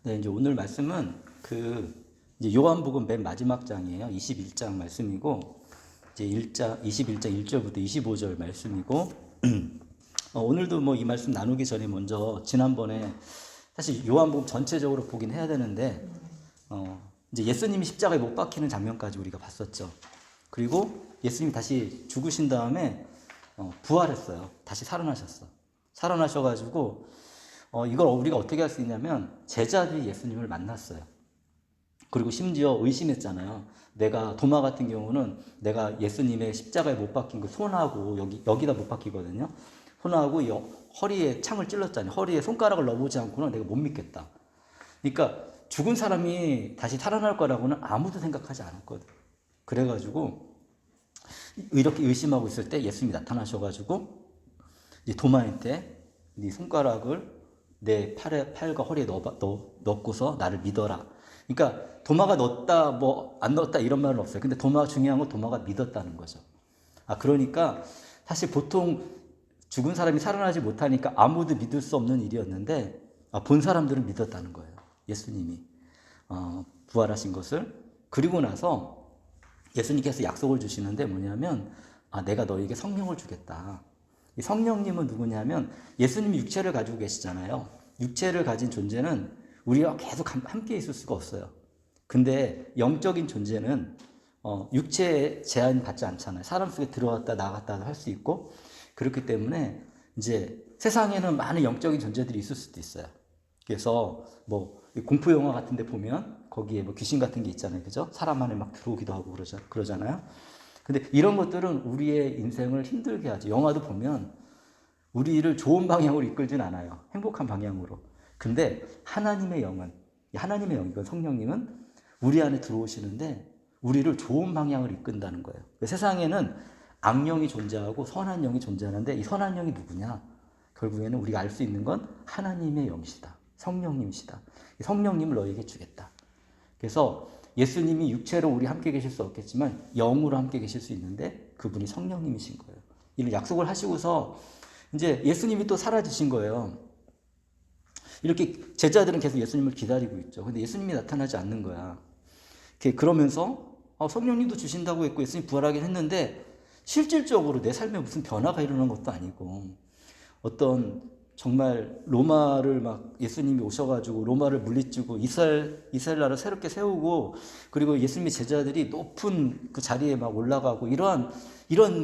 네, 이제 오늘 말씀은 이제 요한복음 맨 마지막 장이에요. 21장 말씀이고, 이제 21장 1절부터 25절 말씀이고, 오늘도 뭐 이 말씀 나누기 전에 먼저 지난번에 사실 요한복음 전체적으로 보긴 해야 되는데, 이제 예수님이 십자가에 못 박히는 장면까지 우리가 봤었죠. 그리고 예수님이 다시 죽으신 다음에 부활했어요. 다시 살아나셨어. 살아나셔가지고 이걸 우리가 어떻게 할 수 있냐면 제자들이 예수님을 만났어요. 그리고 심지어 의심했잖아요. 도마 같은 경우는 내가 예수님의 십자가에 못 박힌 그 손하고 여기다 못 박히거든요. 손하고 허리에 창을 찔렀잖아요. 허리에 손가락을 넣어보지 않고는 내가 못 믿겠다. 그러니까 죽은 사람이 다시 살아날 거라고는 아무도 생각하지 않았거든. 그래가지고 이렇게 의심하고 있을 때 예수님이 나타나셔가지고 이제 도마한테 네 손가락을 내 팔과 허리에 넣고서 나를 믿어라. 그러니까 도마가 넣었다 뭐 안 넣었다 이런 말은 없어요. 근데 중요한 건 도마가 믿었다는 거죠. 그러니까 사실 보통 죽은 사람이 살아나지 못하니까 아무도 믿을 수 없는 일이었는데 본 사람들은 믿었다는 거예요. 예수님이 부활하신 것을. 그리고 나서 예수님께서 약속을 주시는데 뭐냐면 내가 너에게 성령을 주겠다. 이 성령님은 누구냐면 예수님이 육체를 가지고 계시잖아요. 육체를 가진 존재는 우리와 계속 함께 있을 수가 없어요. 근데 영적인 존재는 육체에 제한 받지 않잖아요. 사람 속에 들어갔다 나갔다 할 수 있고, 그렇기 때문에 이제 세상에는 많은 영적인 존재들이 있을 수도 있어요. 그래서 뭐 공포 영화 같은 데 보면 거기에 뭐 귀신 같은 게 있잖아요. 그죠? 사람 안에 막 들어오기도 하고 그러잖아요. 근데 이런 것들은 우리의 인생을 힘들게 하죠. 영화도 보면 우리를 좋은 방향으로 이끌진 않아요. 행복한 방향으로. 근데 하나님의 영, 이건 성령님은 우리 안에 들어오시는데 우리를 좋은 방향으로 이끈다는 거예요. 세상에는 악령이 존재하고 선한 영이 존재하는데 이 선한 영이 누구냐? 결국에는 우리가 알 수 있는 건 하나님의 영이시다. 성령님이시다. 성령님을 너에게 주겠다. 그래서 예수님이 육체로 우리 함께 계실 수 없겠지만 영으로 함께 계실 수 있는데 그분이 성령님이신 거예요. 이런 약속을 하시고서 이제 예수님이 또 사라지신 거예요. 이렇게 제자들은 계속 예수님을 기다리고 있죠. 근데 예수님이 나타나지 않는 거야. 그러면서 성령님도 주신다고 했고 예수님 부활하긴 했는데 실질적으로 내 삶에 무슨 변화가 일어난 것도 아니고 어떤 정말 로마를 막 예수님이 오셔가지고 로마를 물리치고 이스라엘 나라를 새롭게 세우고 그리고 예수님의 제자들이 높은 그 자리에 막 올라가고 이런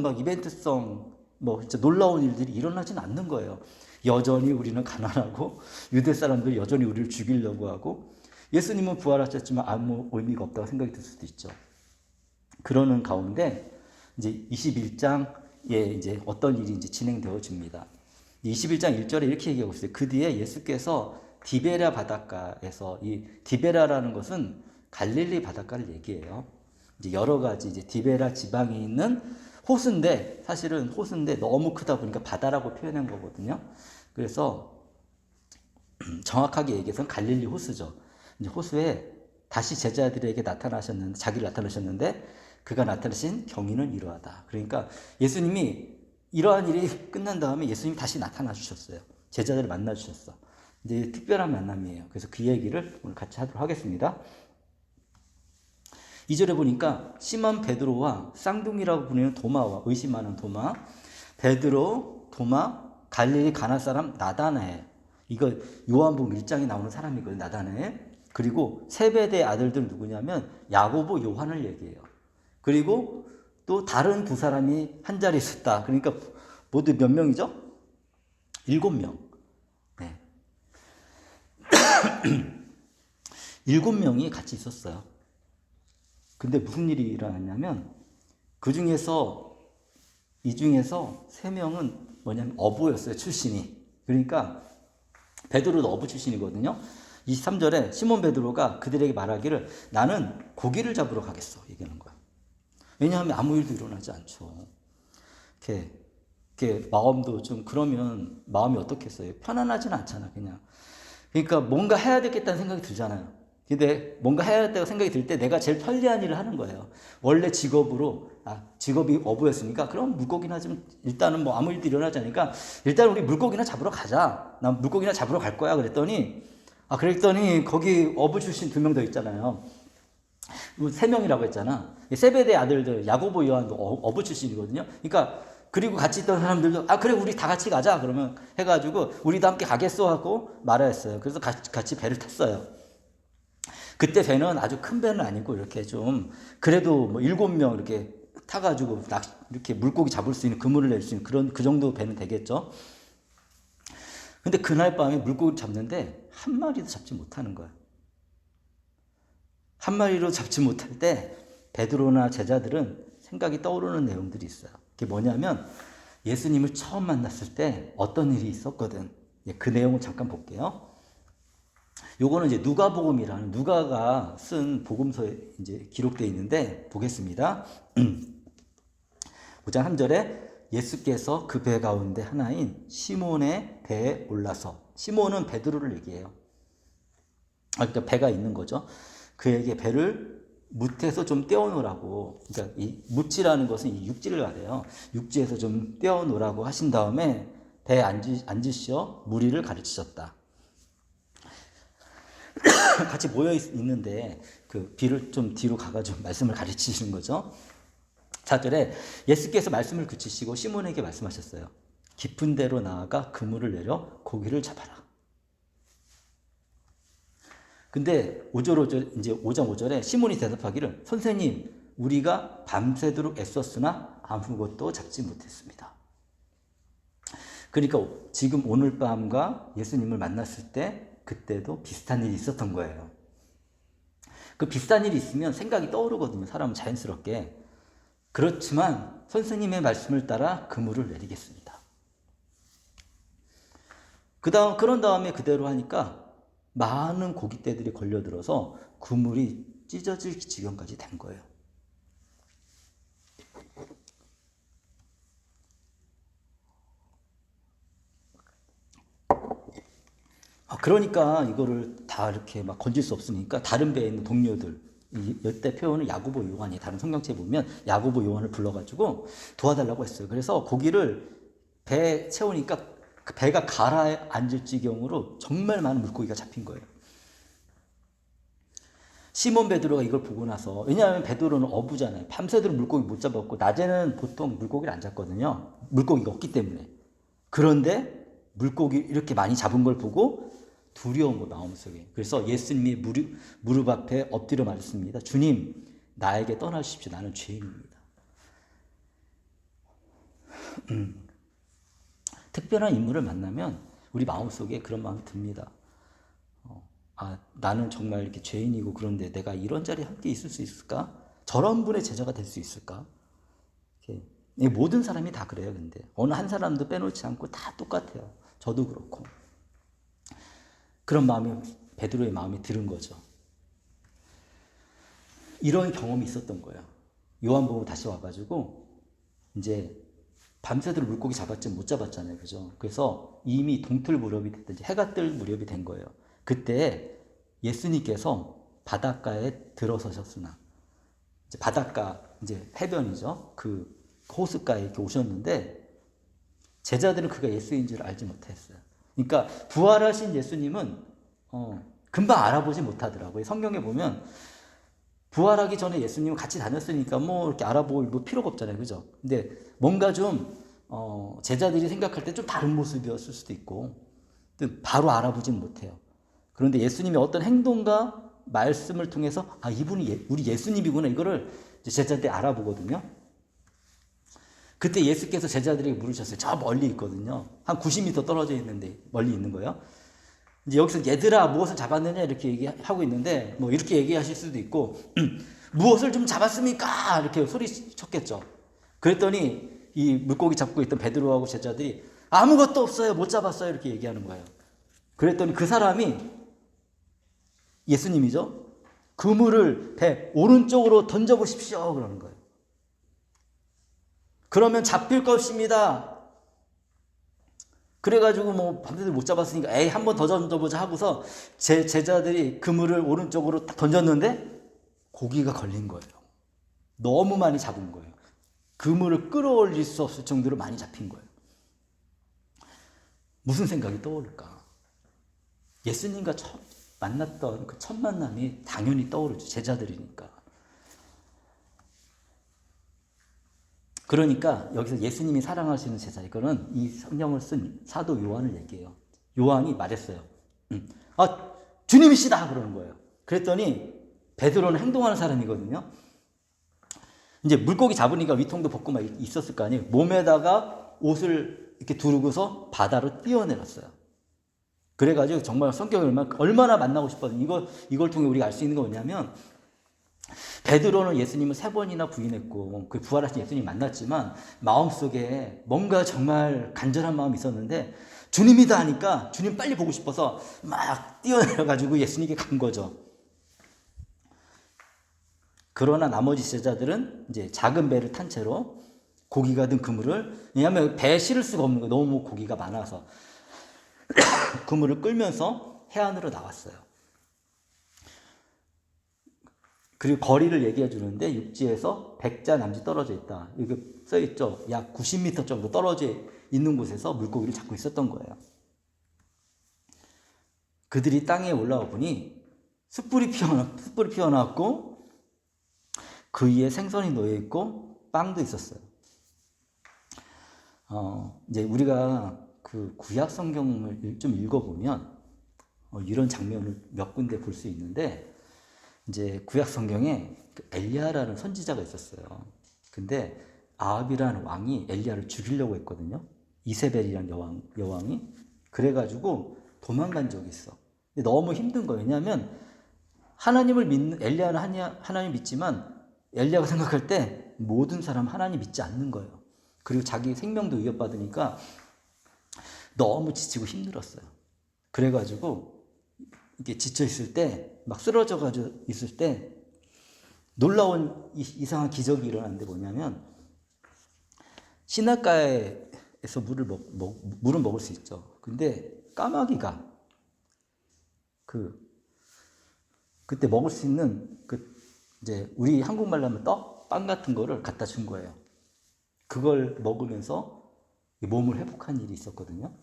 막 이벤트성 뭐 진짜 놀라운 일들이 일어나진 않는 거예요. 여전히 우리는 가난하고 유대 사람들이 여전히 우리를 죽이려고 하고 예수님은 부활하셨지만 아무 의미가 없다고 생각이 들 수도 있죠. 그러는 가운데 이제 21장에 이제 어떤 일이 이제 진행되어집니다. 21장 1절에 이렇게 얘기하고 있어요. 그 뒤에 예수께서 디베랴 바닷가에서, 이 디베랴라는 것은 갈릴리 바닷가를 얘기해요. 이제 여러 가지 이제 디베랴 지방에 있는 호수인데 사실은 호수인데 너무 크다 보니까 바다라고 표현한 거거든요. 그래서 정확하게 얘기해서는 갈릴리 호수죠. 이제 호수에 다시 제자들에게 자기를 나타나셨는데 그가 나타나신 경위는 이러하다. 그러니까 예수님이 이러한 일이 끝난 다음에 예수님이 다시 나타나 주셨어요. 제자들을 만나 주셨어. 이제 특별한 만남이에요. 그래서 그 얘기를 오늘 같이 하도록 하겠습니다. 2절에 보니까 시몬 베드로와 쌍둥이라고 불리는 도마와 의심하는 도마, 베드로, 도마, 갈릴리 가나 사람 나다나엘. 이거 요한복음 1장에 나오는 사람이거든요. 나다나엘. 그리고 세베대의 아들들 누구냐면 야고보, 요한을 얘기해요. 그리고 또 다른 두 사람이 한 자리에 있었다. 그러니까 모두 몇 명이죠? 7명. 네. 7명이 같이 있었어요. 근데 무슨 일이 일어났냐면 이 중에서 3명은 뭐냐면 어부였어요. 출신이. 그러니까 베드로도 어부 출신이거든요. 23절에 시몬 베드로가 그들에게 말하기를 나는 고기를 잡으러 가겠어. 얘기하는 거야. 왜냐하면 아무 일도 일어나지 않죠. 이렇게 마음도 좀 그러면 마음이 어떻겠어요? 편안하지는 않잖아, 그냥. 그러니까 뭔가 해야 되겠다는 생각이 들잖아요. 근데 뭔가 해야 된다고 생각이 들 때 내가 제일 편리한 일을 하는 거예요. 원래 직업이 어부였으니까 그럼 물고기나 좀 일단은 뭐 아무 일도 일어나지 않으니까 일단 우리 물고기나 잡으러 가자. 난 물고기나 잡으러 갈 거야. 그랬더니 그랬더니 거기 어부 출신 2명 더 있잖아요. 3명이라고 했잖아. 세베대 아들들 야고보 요한도 어부 출신이거든요. 그러니까 그리고 같이 있던 사람들도 그래 우리 다 같이 가자 그러면 해가지고 우리도 함께 가겠어 하고 말을 했어요. 그래서 같이 배를 탔어요. 그때 배는 아주 큰 배는 아니고 이렇게 좀 그래도 뭐 7명 이렇게 타가지고 이렇게 물고기 잡을 수 있는 그물을 낼 수 있는 그 정도 배는 되겠죠. 근데 그날 밤에 물고기를 잡는데 한 마리도 잡지 못하는 거야. 한 마리로 잡지 못할 때 베드로나 제자들은 생각이 떠오르는 내용들이 있어요. 그게 뭐냐면 예수님을 처음 만났을 때 어떤 일이 있었거든. 그 내용을 잠깐 볼게요. 요거는 이제 누가복음이라는 누가가 쓴 복음서에 이제 기록되어 있는데 보겠습니다. 5장 3절에 예수께서 그 배 가운데 하나인 시몬의 배에 올라서 시몬은 베드로를 얘기해요. 그러니까 배가 있는 거죠. 그에게 배를 뭇에서 좀 떼어놓으라고 그러니까 이 뭇이라는 것은 이 육지를 말해요. 육지에서 좀 떼어놓으라고 하신 다음에 배에 앉으시어 무리를 가르치셨다. 같이 모여 있는데 그 비를 좀 뒤로 가가지고 말씀을 가르치시는 거죠. 4절에 예수께서 말씀을 그치시고 시몬에게 말씀하셨어요. 깊은 데로 나아가 그물을 내려 고기를 잡아라. 근데 5절 이제 5장 5절에 시몬이 대답하기를 선생님 우리가 밤새도록 애썼으나 아무것도 잡지 못했습니다. 그러니까 지금 오늘 밤과 예수님을 만났을 때 그때도 비슷한 일이 있었던 거예요. 그 비슷한 일이 있으면 생각이 떠오르거든요. 사람은 자연스럽게. 그렇지만 선생님의 말씀을 따라 그물을 내리겠습니다. 그런 다음에 그대로 하니까 많은 고깃대들이 걸려들어서 그물이 찢어질 지경까지 된 거예요. 그러니까 이거를 다 이렇게 막 건질 수 없으니까 다른 배에 있는 동료들, 이때 표현은 야고보 요한이 다른 성경책에 보면 야고보 요한을 불러가지고 도와달라고 했어요. 그래서 고기를 배에 채우니까 그 배가 가라앉을 지경으로 정말 많은 물고기가 잡힌 거예요. 시몬 베드로가 이걸 보고 나서 왜냐하면 베드로는 어부잖아요. 밤새도록 물고기 못 잡았고 낮에는 보통 물고기를 안 잡거든요. 물고기가 없기 때문에. 그런데 물고기 이렇게 많이 잡은 걸 보고 두려운 거 마음속에. 그래서 예수님이 무릎 앞에 엎드려 말했습니다. 주님, 나에게 떠나주십시오. 나는 죄인입니다. 특별한 인물을 만나면 우리 마음속에 그런 마음이 듭니다. 나는 정말 이렇게 죄인이고 그런데 내가 이런 자리에 함께 있을 수 있을까? 저런 분의 제자가 될 수 있을까? 모든 사람이 다 그래요. 근데 어느 한 사람도 빼놓지 않고 다 똑같아요. 저도 그렇고. 그런 마음이 베드로의 마음이 들은 거죠. 이런 경험이 있었던 거예요. 요한복음 다시 와가지고 이제 밤새도록 물고기 잡았지 못 잡았잖아요. 그죠? 그래서 이미 동틀 무렵이 됐든지 해가 뜰 무렵이 된 거예요. 그때 예수님께서 바닷가에 들어서셨으나 이제 바닷가 이제 해변이죠. 그 호숫가에 이렇게 오셨는데 제자들은 그가 예수인 줄 알지 못했어요. 그러니까 부활하신 예수님은 금방 알아보지 못하더라고요. 성경에 보면 부활하기 전에 예수님은 같이 다녔으니까 뭐 이렇게 알아볼 뭐 필요가 없잖아요. 그죠? 근데 뭔가 좀 제자들이 생각할 때 좀 다른 모습이었을 수도 있고 바로 알아보진 못해요. 그런데 예수님의 어떤 행동과 말씀을 통해서 이분이 우리 예수님이구나 이거를 제자들이 알아보거든요. 그때 예수께서 제자들에게 물으셨어요. 저 멀리 있거든요. 한 90m 떨어져 있는데 멀리 있는 거예요. 이제 여기서 얘들아 무엇을 잡았느냐 이렇게 얘기하고 있는데 뭐 이렇게 얘기하실 수도 있고 무엇을 좀 잡았습니까? 이렇게 소리쳤겠죠. 그랬더니 이 물고기 잡고 있던 베드로하고 제자들이 아무것도 없어요. 못 잡았어요. 이렇게 얘기하는 거예요. 그랬더니 그 사람이 예수님이죠. 그물을 배 오른쪽으로 던져보십시오. 그러는 거예요. 그러면 잡힐 것입니다. 그래가지고 뭐 밤새도록 못 잡았으니까 한 번 더 던져보자 하고서 제 제자들이 그물을 오른쪽으로 딱 던졌는데 고기가 걸린 거예요. 너무 많이 잡은 거예요. 그물을 끌어올릴 수 없을 정도로 많이 잡힌 거예요. 무슨 생각이 떠오를까? 예수님과 처음 만났던 그 첫 만남이 당연히 떠오르죠. 제자들이니까. 그러니까 여기서 예수님이 사랑하시는 제자, 이거는 이 성경을 쓴 사도 요한을 얘기해요. 요한이 말했어요. 아, 주님이시다! 그러는 거예요. 그랬더니 베드로는 행동하는 사람이거든요. 이제 물고기 잡으니까 위통도 벗고 막 있었을 거 아니에요. 몸에다가 옷을 이렇게 두르고서 바다로 뛰어내렸어요. 그래가지고 정말 성경을 얼마나 만나고 싶거든요. 이걸 통해 우리가 알 수 있는 거 뭐냐면, 베드로는 예수님을 3번이나 부인했고, 그 부활하신 예수님 만났지만, 마음속에 뭔가 정말 간절한 마음이 있었는데, 주님이다 하니까 주님 빨리 보고 싶어서 막 뛰어내려가지고 예수님께 간 거죠. 그러나 나머지 제자들은 이제 작은 배를 탄 채로 고기가 든 그물을, 왜냐하면 배에 실을 수가 없는 거예요. 너무 고기가 많아서. 그물을 끌면서 해안으로 나왔어요. 그리고 거리를 얘기해 주는데 육지에서 100자 남짓 떨어져 있다. 이게 써 있죠. 약 90m 정도 떨어져 있는 곳에서 물고기를 잡고 있었던 거예요. 그들이 땅에 올라와 보니 숯불이 피어났고 그 위에 생선이 놓여 있고 빵도 있었어요. 이제 우리가 그 구약 성경을 좀 읽어보면 이런 장면을 몇 군데 볼 수 있는데, 이제 구약 성경에 그 엘리야라는 선지자가 있었어요. 근데 아합이라는 왕이 엘리야를 죽이려고 했거든요. 이세벨이라는 여왕이. 그래가지고 도망간 적이 있어. 근데 너무 힘든 거예요. 왜냐하면 하나님을 믿는, 엘리야는 하나님 믿지만 엘리야가 생각할 때 모든 사람 하나님 믿지 않는 거예요. 그리고 자기 생명도 위협받으니까 너무 지치고 힘들었어요. 그래가지고 이렇게 지쳐 있을 때, 막 쓰러져가지고 있을 때 놀라운 이상한 기적이 일어났는데 뭐냐면, 시냇가에서 물은 먹을 수 있죠. 근데 까마귀가 그때 먹을 수 있는 이제 우리 한국말로 하면 빵 같은 거를 갖다 준 거예요. 그걸 먹으면서 몸을 회복한 일이 있었거든요.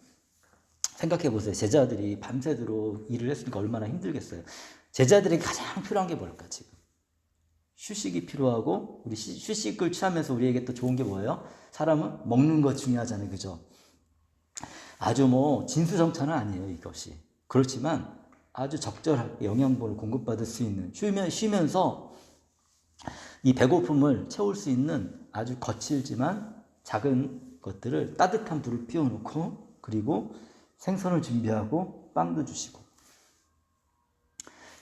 생각해 보세요. 제자들이 밤새도록 일을 했으니까 얼마나 힘들겠어요. 제자들에게 가장 필요한 게 뭘까, 지금? 휴식이 필요하고, 우리 휴식을 취하면서 우리에게 또 좋은 게 뭐예요? 사람은 먹는 거 중요하잖아요. 그죠? 아주 진수성찬은 아니에요, 이것이. 그렇지만 아주 적절하게 영양분을 공급받을 수 있는, 쉬면서 이 배고픔을 채울 수 있는 아주 거칠지만 작은 것들을 따뜻한 불을 피워놓고, 그리고 생선을 준비하고 빵도 주시고,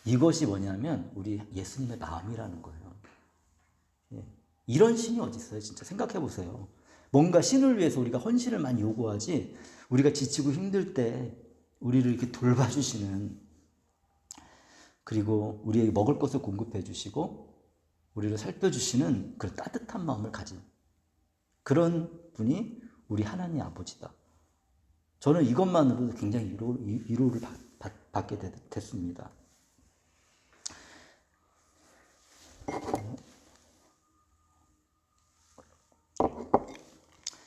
이것이 뭐냐면 우리 예수님의 마음이라는 거예요. 이런 신이 어디 있어요? 진짜 생각해 보세요. 뭔가 신을 위해서 우리가 헌신을 많이 요구하지, 우리가 지치고 힘들 때 우리를 이렇게 돌봐주시는, 그리고 우리에게 먹을 것을 공급해 주시고 우리를 살펴주시는 그런 따뜻한 마음을 가진 그런 분이 우리 하나님 아버지다. 저는 이것만으로도 굉장히 위로를 받게 됐습니다.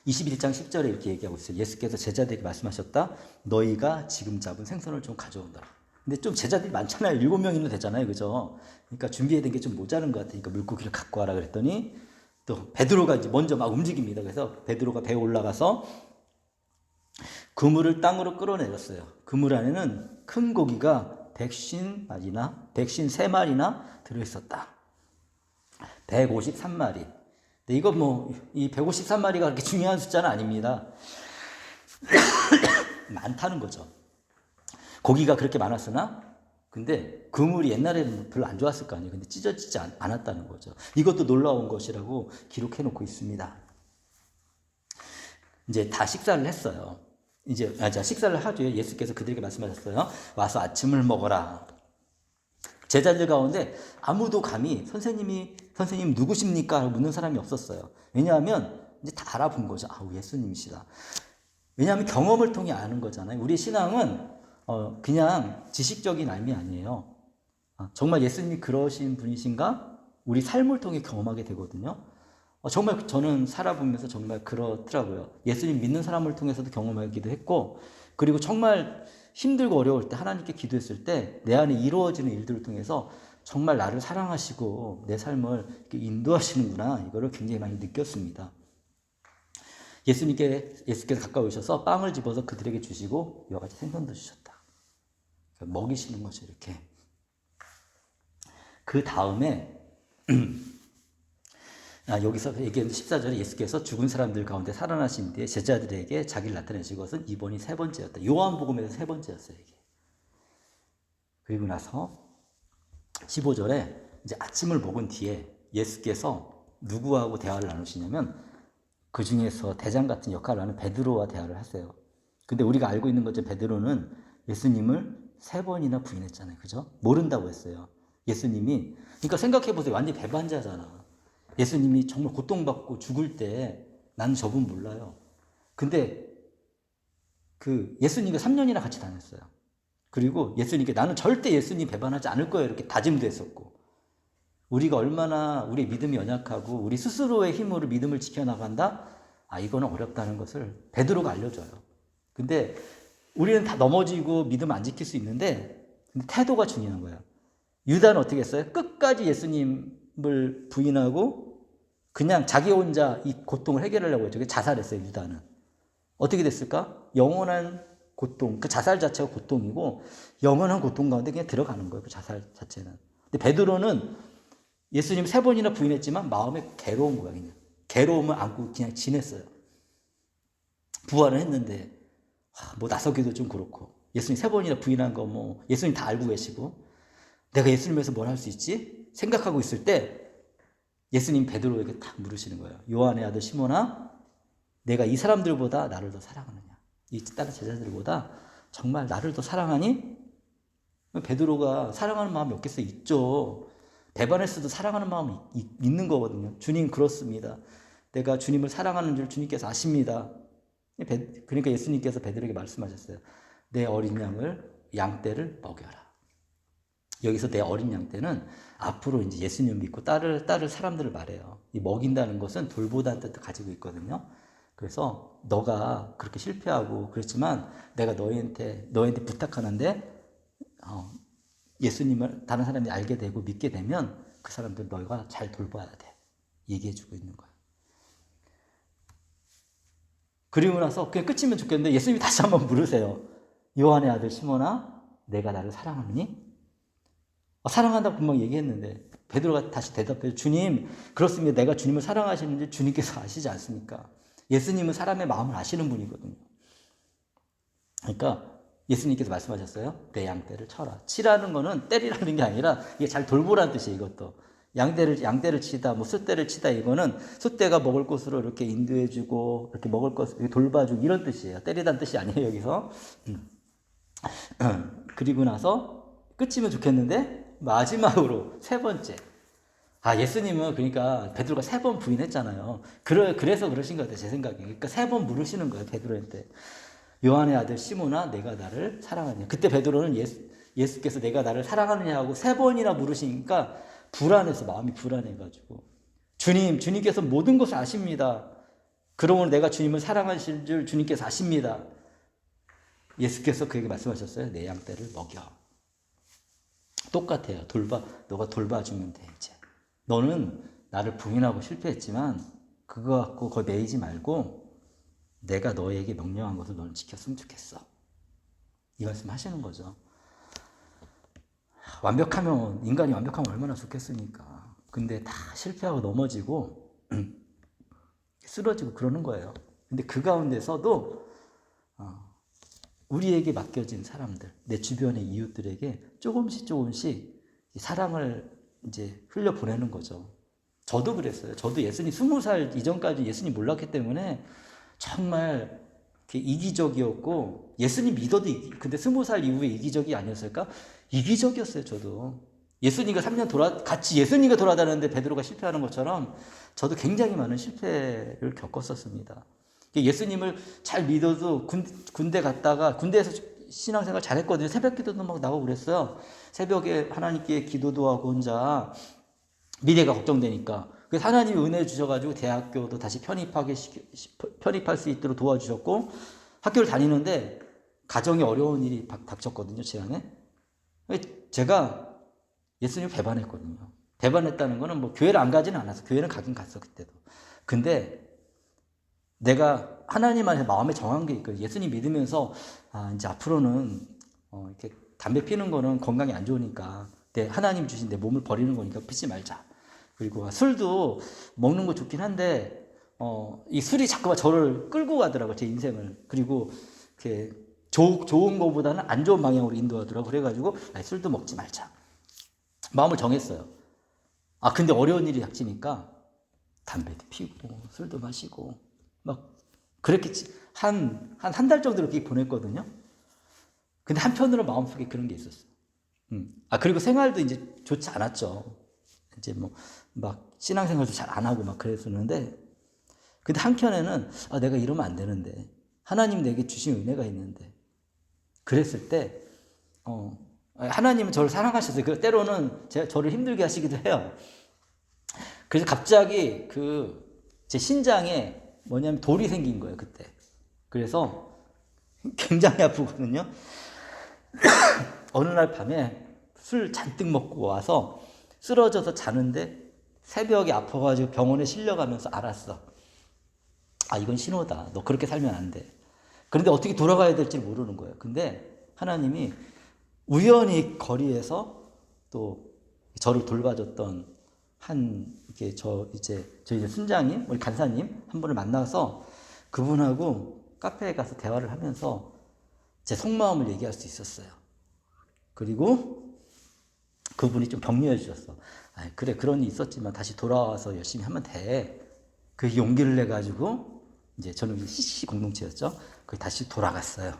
21장 10절에 이렇게 얘기하고 있어요. 예수께서 제자들에게 말씀하셨다. 너희가 지금 잡은 생선을 좀 가져온다. 근데 좀 제자들이 많잖아요. 7명이나 되잖아요. 그죠? 그러니까 준비해야 된 게 좀 모자른 것 같으니까 물고기를 갖고 와라 그랬더니, 또 베드로가 이제 먼저 막 움직입니다. 그래서 베드로가 배에 올라가서 그물을 땅으로 끌어내렸어요. 그물 안에는 큰 고기가 153마리나 들어있었다. 153마리. 근데 이거 이 153마리가 그렇게 중요한 숫자는 아닙니다. 많다는 거죠. 고기가 그렇게 많았으나, 근데 그물이 옛날에는 별로 안 좋았을 거 아니에요. 근데 찢어지지 않았다는 거죠. 이것도 놀라운 것이라고 기록해 놓고 있습니다. 이제 다 식사를 했어요. 이제 식사를 하죠. 예수께서 그들에게 말씀하셨어요. 와서 아침을 먹어라. 제자들 가운데 아무도 감히 선생님 누구십니까? 묻는 사람이 없었어요. 왜냐하면 이제 다 알아본 거죠. 예수님이시다. 왜냐하면 경험을 통해 아는 거잖아요. 우리 신앙은 그냥 지식적인 알미 아니에요. 정말 예수님이 그러신 분이신가? 우리 삶을 통해 경험하게 되거든요. 정말 저는 살아보면서 정말 그렇더라고요. 예수님 믿는 사람을 통해서도 경험하기도 했고, 그리고 정말 힘들고 어려울 때 하나님께 기도했을 때 내 안에 이루어지는 일들을 통해서 정말 나를 사랑하시고 내 삶을 이렇게 인도하시는구나, 이거를 굉장히 많이 느꼈습니다. 예수께서 가까이 오셔서 빵을 집어서 그들에게 주시고 이와 같이 생선도 주셨다. 먹이시는 거죠, 이렇게. 그 다음에 여기서 얘기하는 14절에 예수께서 죽은 사람들 가운데 살아나신 뒤에 제자들에게 자기를 나타내신 것은 이번이 세 번째였다. 요한복음에서 세 번째였어요, 이게. 그리고 나서 15절에 이제 아침을 먹은 뒤에 예수께서 누구하고 대화를 나누시냐면 그 중에서 대장 같은 역할을 하는 베드로와 대화를 하세요. 근데 우리가 알고 있는 것처럼 베드로는 예수님을 3번이나 부인했잖아요. 그죠? 모른다고 했어요. 예수님이, 그러니까 생각해보세요. 완전히 배반자잖아. 예수님이 정말 고통받고 죽을 때 나는 저분 몰라요. 근데 그 예수님과 3년이나 같이 다녔어요. 그리고 예수님께 나는 절대 예수님 배반하지 않을 거예요, 이렇게 다짐도 했었고, 우리가 얼마나 우리 믿음이 연약하고 우리 스스로의 힘으로 믿음을 지켜나간다? 이거는 어렵다는 것을 베드로가 알려줘요. 근데 우리는 다 넘어지고 믿음 안 지킬 수 있는데 태도가 중요한 거예요. 유다는 어떻게 했어요? 끝까지 예수님을 부인하고 그냥 자기 혼자 이 고통을 해결하려고 했죠. 자살했어요, 유다는. 어떻게 됐을까? 영원한 고통, 그 자살 자체가 고통이고 영원한 고통 가운데 그냥 들어가는 거예요, 그 자살 자체는. 근데 베드로는 예수님 3번이나 부인했지만 마음에 괴로운 거야, 그냥. 괴로움을 안고 그냥 지냈어요. 부활을 했는데 뭐 나서기도 좀 그렇고, 예수님 3번이나 부인한 거 뭐 예수님 다 알고 계시고 내가 예수님에서 뭘 할 수 있지? 생각하고 있을 때 예수님 베드로에게 딱 물으시는 거예요. 요한의 아들 시몬아, 내가 이 사람들보다 나를 더 사랑하느냐? 이 다른 제자들보다 정말 나를 더 사랑하니? 베드로가 사랑하는 마음이 없겠어요? 있죠. 배반했어도 사랑하는 마음이 있는 거거든요. 주님, 그렇습니다. 내가 주님을 사랑하는 줄 주님께서 아십니다. 그러니까 예수님께서 베드로에게 말씀하셨어요. 내 어린 양떼를 먹여라. 여기서 내 어린 양떼는 앞으로 이제 예수님을 믿고 따를 사람들을 말해요. 이 먹인다는 것은 돌보다는 뜻을 가지고 있거든요. 그래서 너가 그렇게 실패하고 그렇지만 내가 너희한테 부탁하는데 예수님을 다른 사람이 알게 되고 믿게 되면 그 사람들 너희가 잘 돌봐야 돼. 얘기해주고 있는 거야. 그리고 나서 그냥 끝이면 좋겠는데 예수님이 다시 한번 물으세요. 요한의 아들 시몬아, 내가 나를 사랑하느니? 사랑한다고 금방 얘기했는데 베드로가 다시 대답해요. 주님, 그렇습니다. 내가 주님을 사랑하시는지 주님께서 아시지 않습니까? 예수님은 사람의 마음을 아시는 분이거든요. 그러니까 예수님께서 말씀하셨어요. 내 양떼를 쳐라. 치라는 거는 때리라는 게 아니라 이게 잘 돌보라는 뜻이에요. 이것도. 양떼를 치다, 뭐 숫대를 치다, 이거는 숫대가 먹을 곳으로 이렇게 인도해주고 이렇게 먹을 것을 돌봐주고 이런 뜻이에요. 때리다는 뜻이 아니에요, 여기서. 그리고 나서 끝이면 좋겠는데 마지막으로 3번째. 예수님은 그러니까 베드로가 3번 부인했잖아요. 그래서 그러신 것 같아요, 제 생각에. 그러니까 3번 물으시는 거예요, 베드로한테. 요한의 아들 시몬아, 내가 나를 사랑하느냐. 그때 베드로는 예수께서 내가 나를 사랑하느냐 하고 3번이나 물으시니까 불안해서, 마음이 불안해가지고, 주님께서 모든 것을 아십니다. 그러므로 내가 주님을 사랑하실 줄 주님께서 아십니다. 예수께서 그에게 말씀하셨어요. 내 양떼를 먹여. 똑같아요. 너가 돌봐주면 돼, 이제. 너는 나를 부인하고 실패했지만 그거 갖고 거기 매이지 말고 내가 너에게 명령한 것을 너는 지켰으면 좋겠어. 이 말씀 하시는 거죠. 인간이 완벽하면 얼마나 좋겠습니까? 근데 다 실패하고 넘어지고 쓰러지고 그러는 거예요. 근데 그 가운데서도 우리에게 맡겨진 사람들, 내 주변의 이웃들에게 조금씩 사랑을 이제 흘려보내는 거죠. 저도 그랬어요. 저도 예수님 20살 이전까지 예수님 몰랐기 때문에 정말 이기적이었고, 예수님 믿어도 근데 20살 이후에 이기적이 아니었을까? 이기적이었어요, 저도. 예수님과 3년 같이 예수님과 돌아다녔는데 베드로가 실패하는 것처럼 저도 굉장히 많은 실패를 겪었었습니다. 예수님을 잘 믿어도 군대 갔다가, 군대에서 신앙생활 잘했거든요. 새벽 기도도 막 나오고 그랬어요. 새벽에 하나님께 기도도 하고 혼자 미래가 걱정되니까. 그래서 하나님이 은혜 주셔가지고 대학교도 다시 편입할 수 있도록 도와주셨고, 학교를 다니는데 가정에 어려운 일이 닥쳤거든요, 제 안에. 제가 예수님을 배반했거든요. 배반했다는 거는 뭐 교회를 안 가지는 않았어. 교회는 가긴 갔어, 그때도. 근데 내가 하나님 안에 마음에 정한 게 있거든요. 예수님 믿으면서, 이제 앞으로는, 이렇게 담배 피는 거는 건강에 안 좋으니까, 하나님 주신 내 몸을 버리는 거니까 피지 말자. 그리고 술도 먹는 거 좋긴 한데, 이 술이 자꾸만 저를 끌고 가더라고요, 제 인생을. 그리고, 이렇게, 좋은 거보다는 안 좋은 방향으로 인도하더라고요. 그래가지고, 술도 먹지 말자. 마음을 정했어요. 근데 어려운 일이 닥치니까, 담배도 피우고, 술도 마시고, 막, 그렇게 한 달 정도 이렇게 보냈거든요. 근데 한편으로 마음속에 그런 게 있었어요. 그리고 생활도 이제 좋지 않았죠. 이제 뭐, 막, 신앙생활도 잘 안 하고 막 그랬었는데, 근데 한켠에는, 내가 이러면 안 되는데, 하나님 내게 주신 은혜가 있는데, 그랬을 때, 하나님은 저를 사랑하셨어요. 때로는 저를 힘들게 하시기도 해요. 그래서 갑자기 제 신장에 뭐냐면 돌이 생긴 거예요, 그때. 그래서 굉장히 아프거든요. 어느 날 밤에 술 잔뜩 먹고 와서 쓰러져서 자는데 새벽에 아파가지고 병원에 실려가면서 알았어. 이건 신호다. 너 그렇게 살면 안 돼. 그런데 어떻게 돌아가야 될지 모르는 거예요. 근데 하나님이 우연히 거리에서 또 저를 돌봐줬던 저희 순장님, 우리 간사님 한 분을 만나서 그분하고 카페에 가서 대화를 하면서 제 속마음을 얘기할 수 있었어요. 그리고 그분이 좀 격려해 주셨어. 그래, 그런 일이 있었지만 다시 돌아와서 열심히 하면 돼. 그 용기를 내가지고 이제 저는 CCC 공동체였죠. 다시 돌아갔어요.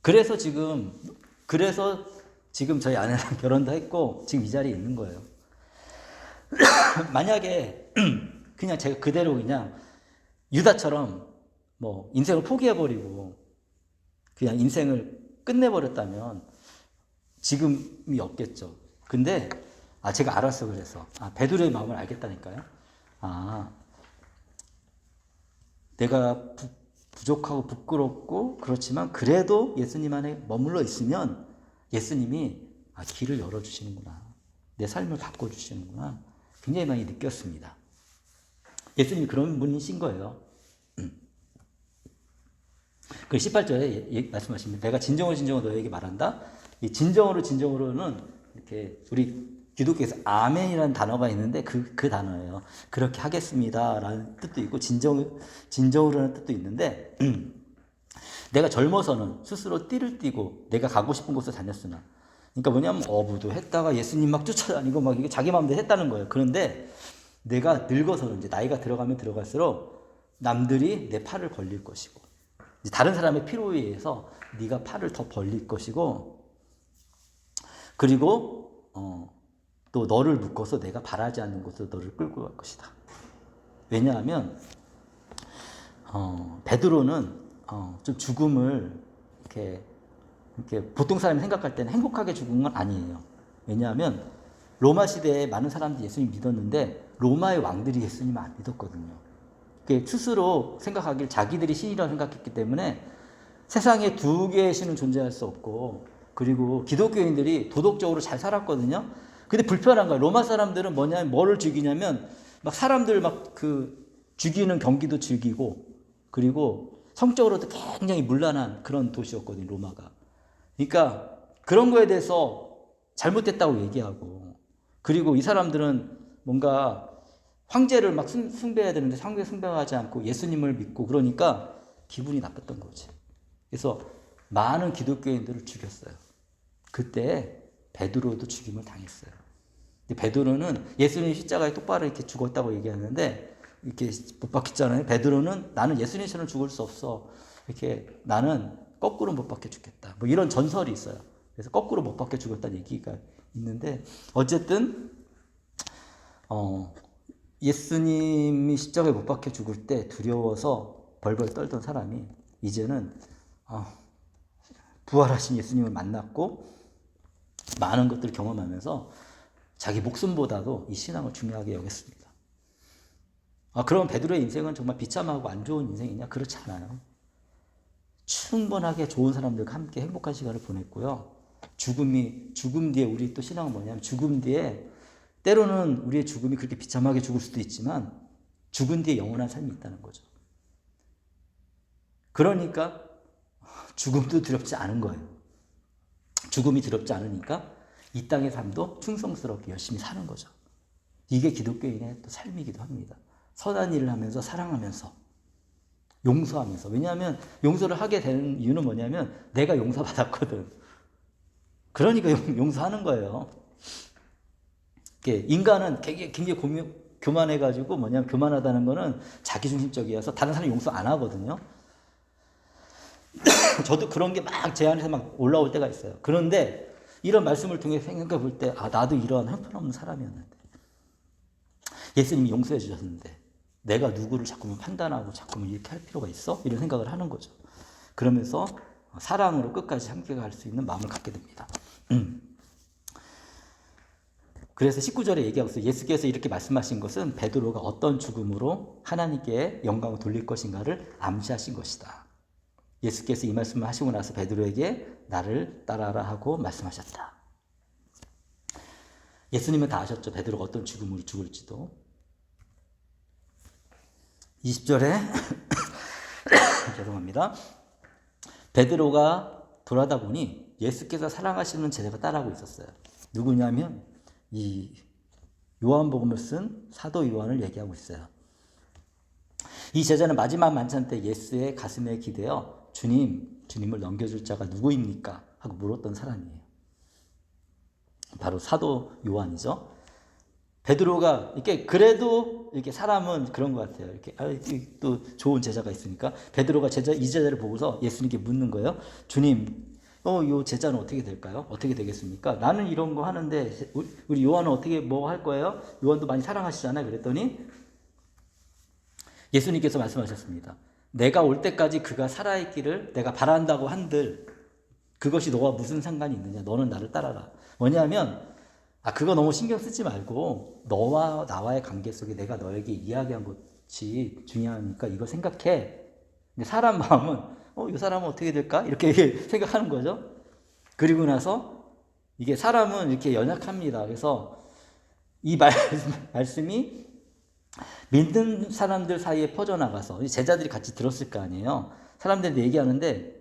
그래서 지금 저희 아내랑 결혼도 했고 지금 이 자리에 있는 거예요. 만약에 그냥 제가 그대로 그냥 유다처럼 뭐 인생을 포기해버리고 그냥 인생을 끝내버렸다면 지금이 없겠죠. 근데 제가 알았어. 그래서 베드로의 마음을 알겠다니까요. 내가 부족하고 부끄럽고 그렇지만 그래도 예수님 안에 머물러 있으면 예수님이 길을 열어주시는구나. 내 삶을 바꿔주시는구나. 굉장히 많이 느꼈습니다. 예수님이 그런 분이신 거예요. 그 18절에 말씀하십니다. 내가 진정으로 너에게 말한다. 이 진정으로는 이렇게 우리 기독교에서 아멘이라는 단어가 있는데 그 단어예요. 그렇게 하겠습니다라는 뜻도 있고 진정으로라는 뜻도 있는데 내가 젊어서는 스스로 띠를 띠고 내가 가고 싶은 곳을 다녔으나 그러니까 뭐냐면 어부도 했다가 예수님 막 쫓아다니고 막 이게 자기 마음대로 했다는 거예요. 그런데 내가 늙어서는 이제 나이가 들어가면 들어갈수록 남들이 내 팔을 벌릴 것이고 이제 다른 사람의 필요에 의해서 네가 팔을 더 벌릴 것이고 그리고 또 너를 묶어서 내가 바라지 않는 곳으로 너를 끌고 갈 것이다. 왜냐하면 베드로는 좀 죽음을 이렇게 보통 사람이 생각할 때는 행복하게 죽은 건 아니에요. 왜냐하면 로마 시대에 많은 사람들이 예수님 믿었는데 로마의 왕들이 예수님을 안 믿었거든요. 스스로 생각하길 자기들이 신이라고 생각했기 때문에 세상에 두 개의 신은 존재할 수 없고 그리고 기독교인들이 도덕적으로 잘 살았거든요. 근데 불편한 거예요. 로마 사람들은 뭐를 죽이냐면 막 사람들 죽이는 경기도 즐기고 그리고 성적으로도 굉장히 문란한 그런 도시였거든요, 로마가. 그러니까 그런 거에 대해서 잘못됐다고 얘기하고 그리고 이 사람들은 뭔가 황제를 막 숭배해야 되는데 황제 숭배하지 않고 예수님을 믿고 그러니까 기분이 나빴던 거지. 그래서 많은 기독교인들을 죽였어요. 그때 베드로도 죽임을 당했어요. 베드로는 예수님 십자가에 똑바로 이렇게 죽었다고 얘기하는데 이렇게 못 박혔잖아요. 베드로는 나는 예수님처럼 죽을 수 없어. 이렇게 나는 거꾸로 못 박혀 죽겠다. 뭐 이런 전설이 있어요. 그래서 거꾸로 못 박혀 죽었다는 얘기가 있는데 어쨌든 예수님이 십자가에 못 박혀 죽을 때 두려워서 벌벌 떨던 사람이 이제는 부활하신 예수님을 만났고 많은 것들을 경험하면서 자기 목숨보다도 이 신앙을 중요하게 여겼습니다. 그럼 베드로의 인생은 정말 비참하고 안 좋은 인생이냐? 그렇지 않아요. 충분하게 좋은 사람들과 함께 행복한 시간을 보냈고요. 죽음 뒤에 우리 또 신앙은 뭐냐면 죽음 뒤에 때로는 우리의 죽음이 그렇게 비참하게 죽을 수도 있지만 죽은 뒤에 영원한 삶이 있다는 거죠. 그러니까 죽음도 두렵지 않은 거예요. 죽음이 두렵지 않으니까 이 땅의 삶도 충성스럽게 열심히 사는 거죠. 이게 기독교인의 또 삶이기도 합니다. 선한 일을 하면서 사랑하면서 용서하면서. 왜냐하면 용서를 하게 되는 이유는 뭐냐면 내가 용서받았거든. 그러니까 용서하는 거예요. 인간은 굉장히 교만해가지고 뭐냐면 교만하다는 거는 자기중심적이어서 다른 사람 용서 안 하거든요. 저도 그런 게 막 제 안에서 막 올라올 때가 있어요. 그런데 이런 말씀을 통해 생각해 볼 때, 나도 이런 형편없는 사람이었는데, 예수님이 용서해 주셨는데, 내가 누구를 자꾸만 판단하고 자꾸만 이렇게 할 필요가 있어? 이런 생각을 하는 거죠. 그러면서 사랑으로 끝까지 함께 갈 수 있는 마음을 갖게 됩니다. 그래서 19절에 얘기하고 있어요. 예수께서 이렇게 말씀하신 것은 베드로가 어떤 죽음으로 하나님께 영광을 돌릴 것인가를 암시하신 것이다. 예수께서 이 말씀을 하시고 나서 베드로에게 나를 따라라 하고 말씀하셨다. 예수님은 다 아셨죠. 베드로가 어떤 죽음으로 죽을지도. 20절에 죄송합니다. 베드로가 돌아다 보니 예수께서 사랑하시는 제자가 따라하고 있었어요. 누구냐면 이 요한복음을 쓴 사도 요한을 얘기하고 있어요. 이 제자는 마지막 만찬 때 예수의 가슴에 기대어 주님을 넘겨줄 자가 누구입니까? 하고 물었던 사람이에요. 바로 사도 요한이죠. 베드로가 그래도 사람은 그런 것 같아요. 또 좋은 제자가 있으니까 베드로가 이 제자를 보고서 예수님께 묻는 거예요. 주님, 요 제자는 어떻게 될까요? 어떻게 되겠습니까? 나는 이런 거 하는데 우리 요한은 어떻게 뭐 할 거예요? 요한도 많이 사랑하시잖아요. 그랬더니 예수님께서 말씀하셨습니다. 내가 올 때까지 그가 살아있기를 내가 바란다고 한들 그것이 너와 무슨 상관이 있느냐? 너는 나를 따라라. 뭐냐면 그거 너무 신경 쓰지 말고 너와 나와의 관계 속에 내가 너에게 이야기한 것이 중요하니까 이거 생각해. 근데 사람 마음은 이 사람은 어떻게 될까? 이렇게 생각하는 거죠. 그리고 나서 이게 사람은 이렇게 연약합니다. 그래서 이 말씀이 믿는 사람들 사이에 퍼져나가서 제자들이 같이 들었을 거 아니에요. 사람들이 얘기하는데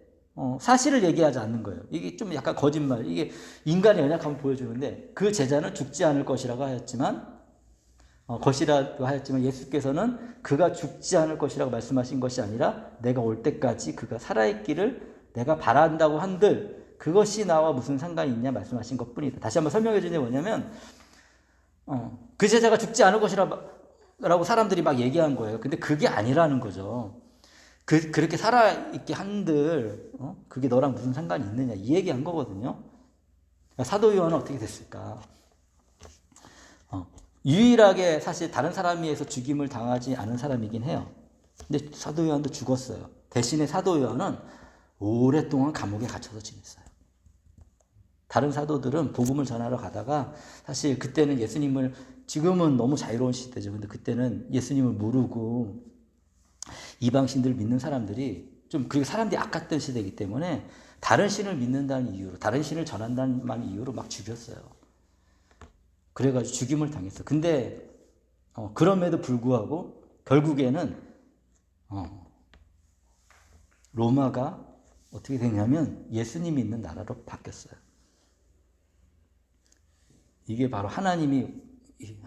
사실을 얘기하지 않는 거예요. 이게 좀 약간 거짓말, 이게 인간의 연약함을 보여주는데 그 제자는 죽지 않을 것이라고 하였지만 예수께서는 그가 죽지 않을 것이라고 말씀하신 것이 아니라 내가 올 때까지 그가 살아있기를 내가 바란다고 한들 그것이 나와 무슨 상관이 있냐 말씀하신 것뿐이다. 다시 한번 설명해 주는 게 뭐냐면 그 제자가 죽지 않을 것이라고 사람들이 막 얘기한 거예요. 근데 그게 아니라는 거죠. 그렇게 살아있게 한들 그게 너랑 무슨 상관이 있느냐 이 얘기한 거거든요. 사도 요한은 어떻게 됐을까? 유일하게 사실 다른 사람에 의해서 죽임을 당하지 않은 사람이긴 해요. 근데 사도 요한도 죽었어요. 대신에 사도 요한은 오랫동안 감옥에 갇혀서 지냈어요. 다른 사도들은 복음을 전하러 가다가 사실 그때는 지금은 너무 자유로운 시대죠. 근데 그때는 예수님을 모르고 이방신들 믿는 사람들이 그리고 사람들이 아깝던 시대이기 때문에 다른 신을 믿는다는 이유로, 다른 신을 전한다는 이유로 막 죽였어요. 그래가지고 죽임을 당했어요. 근데 그럼에도 불구하고 결국에는 로마가 어떻게 되냐면 예수님이 있는 나라로 바뀌었어요. 이게 바로 하나님의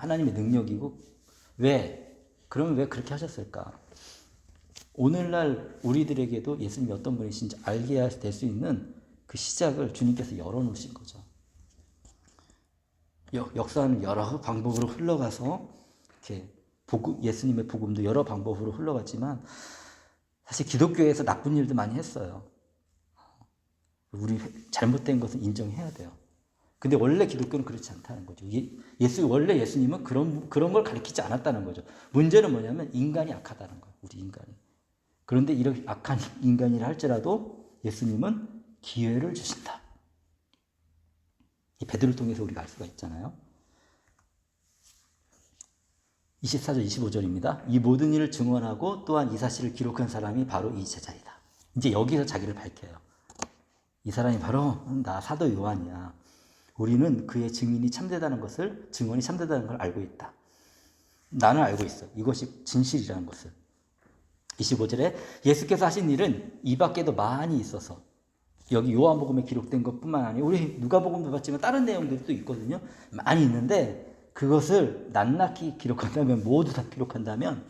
능력이고 그러면 왜 그렇게 하셨을까? 오늘날 우리들에게도 예수님이 어떤 분이신지 알게 될 수 있는 그 시작을 주님께서 열어놓으신 거죠. 역사는 여러 방법으로 흘러가서 이렇게 예수님의 복음도 여러 방법으로 흘러갔지만 사실 기독교에서 나쁜 일도 많이 했어요. 우리 잘못된 것은 인정해야 돼요. 근데 원래 기독교는 그렇지 않다는 거죠. 원래 예수님은 그런 걸 가르치지 않았다는 거죠. 문제는 뭐냐면 인간이 악하다는 거예요. 우리 인간이. 그런데 이렇게 악한 인간이라 할지라도 예수님은 기회를 주신다. 이 베드로를 통해서 우리가 알 수가 있잖아요. 24절 25절입니다. 이 모든 일을 증언하고 또한 이 사실을 기록한 사람이 바로 이 제자이다. 이제 여기서 자기를 밝혀요. 이 사람이 바로 나 사도 요한이야. 우리는 그의 증언이 참되다는 걸 알고 있다. 나는 알고 있어. 이것이 진실이라는 것을. 25절에 예수께서 하신 일은 이 밖에도 많이 있어서, 여기 요한복음에 기록된 것뿐만 아니라 우리 누가복음도 봤지만 다른 내용들이 또 있거든요. 많이 있는데 그것을 낱낱이 기록한다면, 모두 다 기록한다면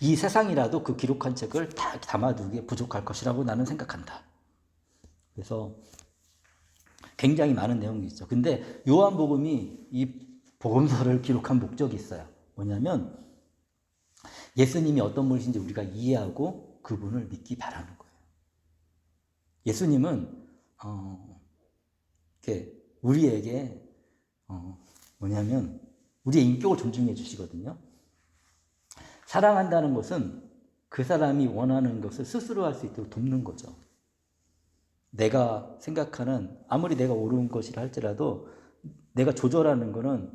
이 세상이라도 그 기록한 책을 다 담아두기에 부족할 것이라고 나는 생각한다. 그래서 굉장히 많은 내용이 있죠. 근데 요한복음이 이 복음서를 기록한 목적이 있어요. 뭐냐면 예수님이 어떤 분이신지 우리가 이해하고 그분을 믿기 바라는 거예요. 예수님은 우리에게 뭐냐면 우리의 인격을 존중해 주시거든요. 사랑한다는 것은 그 사람이 원하는 것을 스스로 할 수 있도록 돕는 거죠. 내가 생각하는, 아무리 내가 옳은 것이라 할지라도 내가 조절하는 거는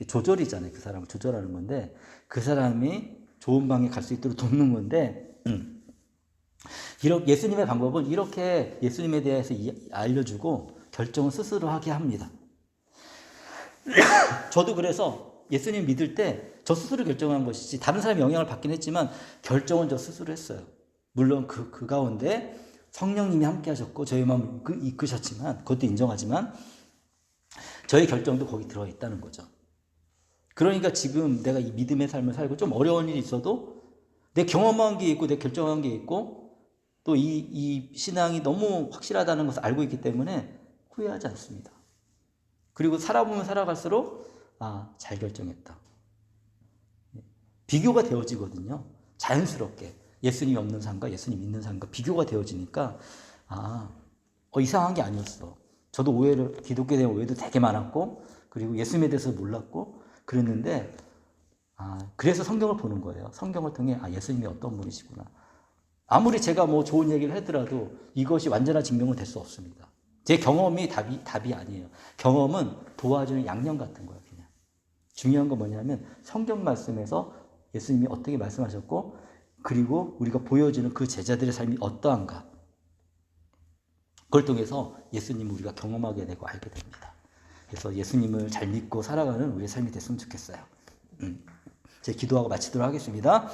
조절이잖아요. 그 사람을 조절하는 건데 그 사람이 좋은 방에 갈 수 있도록 돕는 건데, 이렇게 예수님의 방법은 이렇게 예수님에 대해서 알려주고 결정을 스스로 하게 합니다. 저도 그래서 예수님 믿을 때 저 스스로 결정한 것이지 다른 사람의 영향을 받긴 했지만 결정은 저 스스로 했어요. 물론 그 가운데 성령님이 함께 하셨고 저희 마음을 이끄셨지만, 그것도 인정하지만 저의 결정도 거기 들어있다는 거죠. 그러니까 지금 내가 이 믿음의 삶을 살고 좀 어려운 일이 있어도 내 경험한 게 있고 내 결정한 게 있고 또 이 신앙이 너무 확실하다는 것을 알고 있기 때문에 후회하지 않습니다. 그리고 살아보면 살아갈수록 잘 결정했다. 비교가 되어지거든요. 자연스럽게 예수님이 없는 삶과 예수님 있는 삶과 비교가 되어지니까 이상한 게 아니었어. 저도 기독교에 대한 오해도 되게 많았고 그리고 예수님에 대해서 몰랐고 그랬는데 그래서 성경을 보는 거예요. 성경을 통해 예수님이 어떤 분이시구나. 아무리 제가 뭐 좋은 얘기를 하더라도 이것이 완전한 증명은 될 수 없습니다. 제 경험이 답이 아니에요. 경험은 도와주는 양념 같은 거예요. 그냥 중요한 건 뭐냐면 성경 말씀에서 예수님이 어떻게 말씀하셨고 그리고 우리가 보여주는 그 제자들의 삶이 어떠한가, 그걸 통해서 예수님을 우리가 경험하게 되고 알게 됩니다. 그래서 예수님을 잘 믿고 살아가는 우리의 삶이 됐으면 좋겠어요. 제 기도하고 마치도록 하겠습니다.